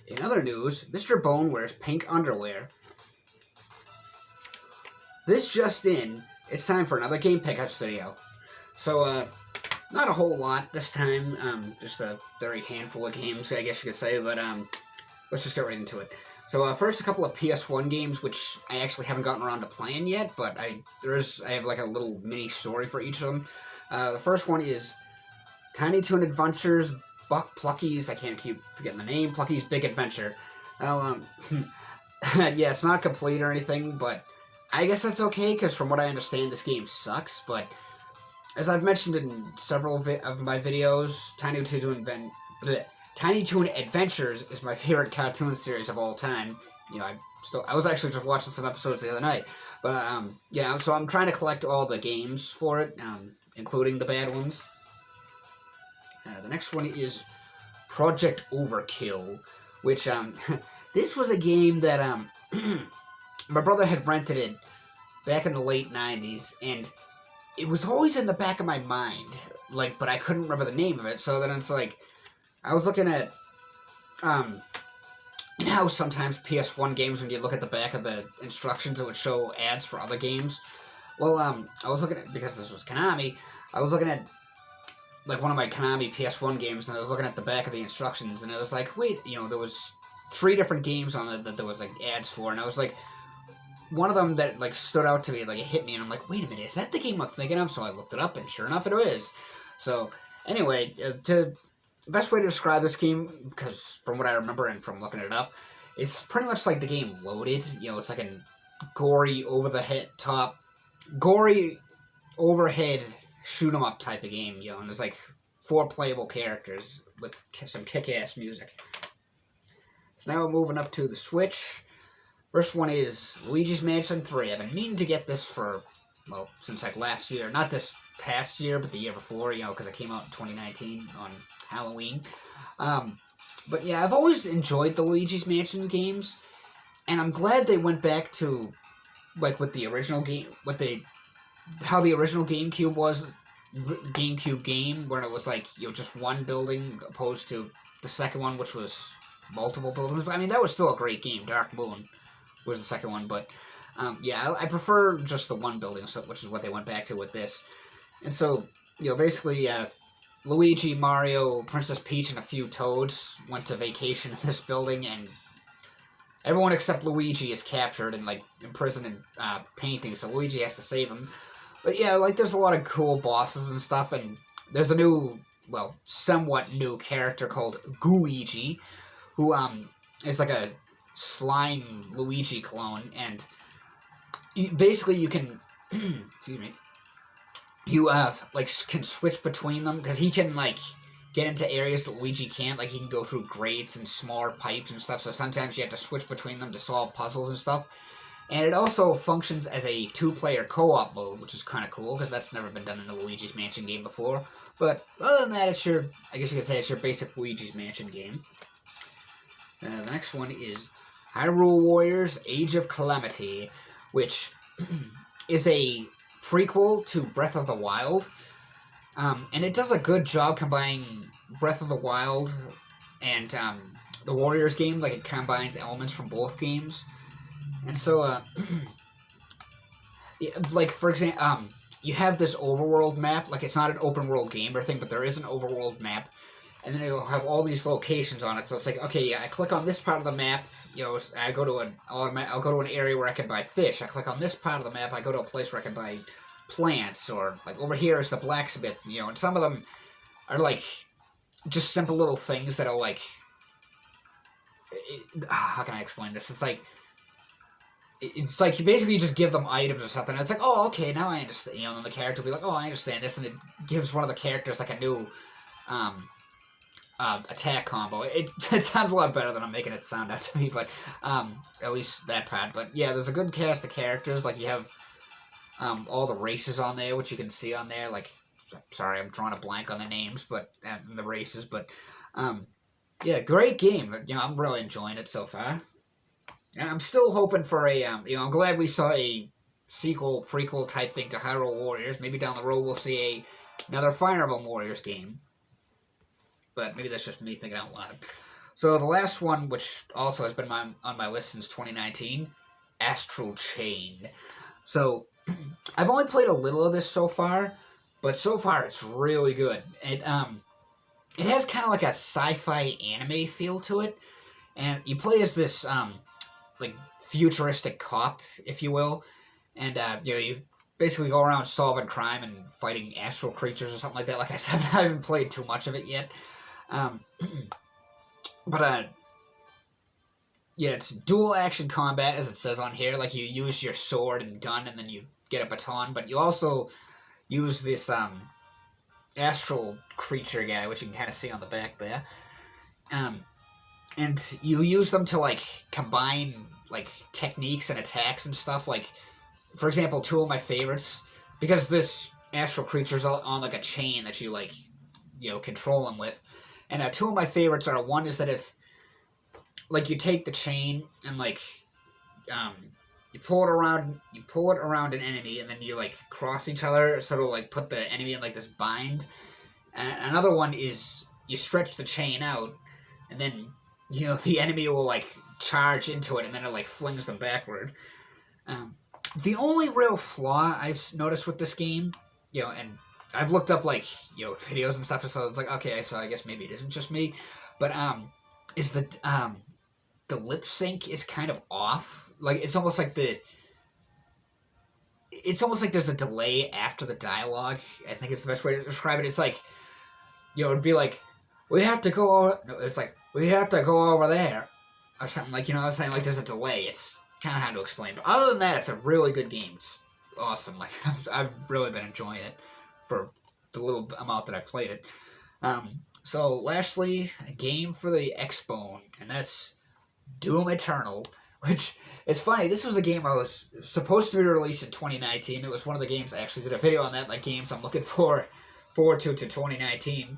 In other news, Mr. Bone wears pink underwear. This just in, it's time for another game pickups video. So, not a whole lot this time, just a very handful of games, I guess you could say, but, let's just get right into it. So, first a couple of PS1 games, which I actually haven't gotten around to playing yet, but I have like a little mini story for each of them. The first one is Tiny Toon Adventures, Plucky's, I can't keep forgetting the name, Plucky's Big Adventure. Now, yeah, it's not complete or anything, but I guess that's okay, because from what I understand, this game sucks, but as I've mentioned in several of my videos, Tiny Toon Adventures is my favorite cartoon series of all time. You know, I was actually just watching some episodes the other night, but, yeah, so I'm trying to collect all the games for it, including the bad ones. The next one is Project Overkill, which, this was a game that, my brother had rented it back in the late 90s, and it was always in the back of my mind, like, but I couldn't remember the name of it, so then it's like, I was looking at, you know how sometimes PS1 games, when you look at the back of the instructions, it would show ads for other games? Well, I was looking at, because this was Konami, I was looking at, like, one of my Konami PS1 games, and I was looking at the back of the instructions, and it was like, wait, you know, there was 3 different games on it that there was, like, ads for, and I was like, one of them that, like, stood out to me, like, it hit me, and I'm like, wait a minute, is that the game I'm thinking of? So I looked it up, and sure enough, it is. So, anyway, the best way to describe this game, because from what I remember and from looking it up, it's pretty much like the game Loaded. You know, it's like a gory, gory, overhead, shoot-'em-up type of game, you know, and there's, like, 4 playable characters with some kick-ass music. So now we're moving up to the Switch. First one is Luigis Mansion 3. I've been meaning to get this for, well, since like last year. Not this past year, but the year before, you know, because it came out in 2019 on Halloween. But yeah, I've always enjoyed the Luigi's Mansion games, and I'm glad they went back to, like, with the original game, how the original GameCube game, where it was like, you know, just one building, opposed to the second one, which was multiple buildings. But I mean, that was still a great game. Dark Moon was the second one, but yeah, I prefer just the one building, which is what they went back to with this. And so, you know, basically, Luigi, Mario, Princess Peach, and a few Toads went to vacation in this building, and everyone except Luigi is captured and, like, imprisoned in paintings, so Luigi has to save him. But yeah, like, there's a lot of cool bosses and stuff, and there's a new, well, somewhat new character called Gooigi, who is like a slime Luigi clone, and basically you can, excuse me, you, like, can switch between them, because he can, like, get into areas that Luigi can't, like, he can go through grates and smaller pipes and stuff, so sometimes you have to switch between them to solve puzzles and stuff. And it also functions as a 2-player co-op mode, which is kind of cool, because that's never been done in a Luigi's Mansion game before. But other than that, it's your, I guess you could say it's your basic Luigi's Mansion game. The next one is Hyrule Warriors Age of Calamity, which is a prequel to Breath of the Wild. And it does a good job combining Breath of the Wild and the Warriors game. Like, it combines elements from both games. And so, like, for example, you have this overworld map. Like, it's not an open world game or thing, but there is an overworld map. And then it'll have all these locations on it. So it's like, okay, yeah, I click on this part of the map, you know, I'll go to an area where I can buy fish. I click on this part of the map, I go to a place where I can buy plants, or, like, over here is the blacksmith, you know, and some of them are, like, just simple little things that are, like, how can I explain this? It's like you basically just give them items or something, and it's like, oh, okay, now I understand, you know, and then the character will be like, oh, I understand this, and it gives one of the characters, like, a new, attack combo. It sounds a lot better than I'm making it sound out to me, but, at least that part. But, yeah, there's a good cast of characters. Like, you have, all the races on there, which you can see on there. Like, sorry, I'm drawing a blank on the names, but, the races, but, yeah, great game. You know, I'm really enjoying it so far. And I'm still hoping for a, you know, I'm glad we saw a sequel, prequel type thing to Hyrule Warriors. Maybe down the road we'll see another Fire Emblem Warriors game. But maybe that's just me thinking out loud. So the last one, which also has been on my list since 2019, Astral Chain. So I've only played a little of this so far, but so far it's really good. It has kind of like a sci-fi anime feel to it, and you play as this like futuristic cop, if you will, and you basically go around solving crime and fighting astral creatures or something like that. Like I said, I haven't played too much of it yet, um, but yeah, it's dual action combat as it says on here. Like you use your sword and gun, and then you get a baton, but you also use this astral creature guy, which you can kind of see on the back there. And you use them to like combine like techniques and attacks and stuff. Like, for example, two of my favorites, because this astral creature's on like a chain that you like, control him with. And two of my favorites are, one is that if like you take the chain and like you pull it around an enemy, and then you like cross each other, so it'll like put the enemy in like this bind. And another one is you stretch the chain out, and then the enemy will like charge into it, and then it like flings them backward. The only real flaw I've noticed with this game, and I've looked up like videos and stuff, so it's like, okay, so I guess maybe it isn't just me, but is that the lip sync is kind of off. Like it's almost like there's a delay after the dialogue. I think it's the best way to describe it. It's like, it'd be like, we have to go over... No, it's like, we have to go over there. Or something like, I was saying, like, there's a delay. It's kind of hard to explain. But other than that, it's a really good game. It's awesome. Like, I've really been enjoying it for the little amount that I've played it. So, lastly, a game for the Xbone, and that's Doom Eternal, which... It's funny, this was a game I was supposed to be released in 2019. It was one of the games, I actually did a video on that, like games I'm looking forward to 2019.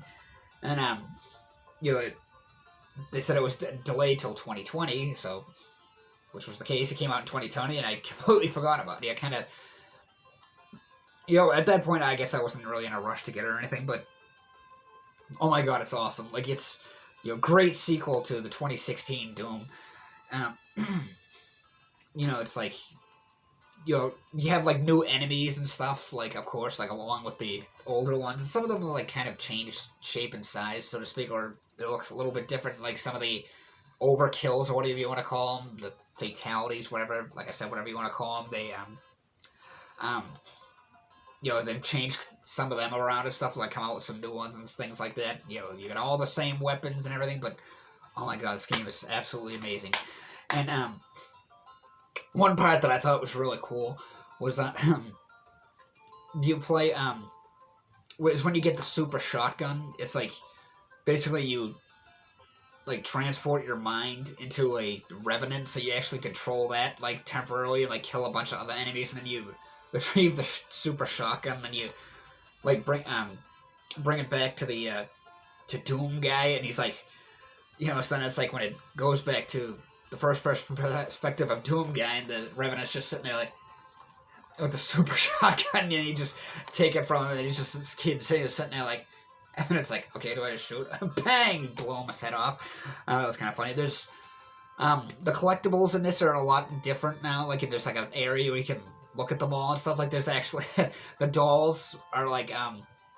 And, they said it was delayed till 2020, so, which was the case. It came out in 2020, and I completely forgot about it. I kind of, at that point, I guess I wasn't really in a rush to get it or anything, but, oh my god, it's awesome. Like, it's, great sequel to the 2016 Doom. It's like, you have, like, new enemies and stuff, like, of course, like, along with the older ones. Some of them, like, kind of change shape and size, so to speak, or it looks a little bit different, like, some of the overkills, or whatever you want to call them, the fatalities, whatever, like I said, whatever you want to call them, they, they've changed some of them around and stuff, like, come out with some new ones and things like that. You got all the same weapons and everything, but, oh my god, this game is absolutely amazing. And, one part that I thought was really cool was that you play is when you get the super shotgun. It's like basically you like transport your mind into a revenant, so you actually control that like temporarily, like kill a bunch of other enemies, and then you retrieve the super shotgun, and then you like bring it back to the to Doom guy, and he's like, so then it's like when it goes back to the first person perspective of Doom guy, and the Revenant's just sitting there like with the super shotgun, and you just take it from him, and he's just this kid sitting there like, and it's like, okay, do I just shoot? Bang! Blow him his head off. That was kind of funny. There's the collectibles in this are a lot different now. Like there's like an area where you can look at them all and stuff. Like there's actually the dolls are like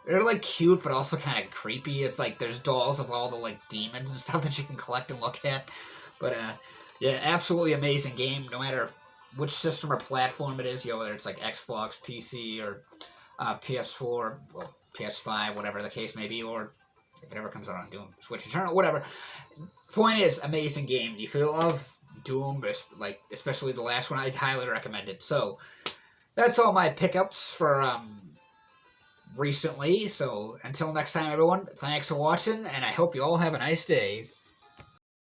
they're like cute but also kind of creepy. It's like there's dolls of all the like demons and stuff that you can collect and look at. But yeah, absolutely amazing game, no matter which system or platform it is, whether it's like Xbox, PC, or PS4, well, PS5, whatever the case may be, or if it ever comes out on Doom, Switch Eternal, whatever. Point is, amazing game. If you love Doom, like especially the last one, I'd highly recommend it. So, that's all my pickups for recently. So, until next time, everyone, thanks for watching, and I hope you all have a nice day.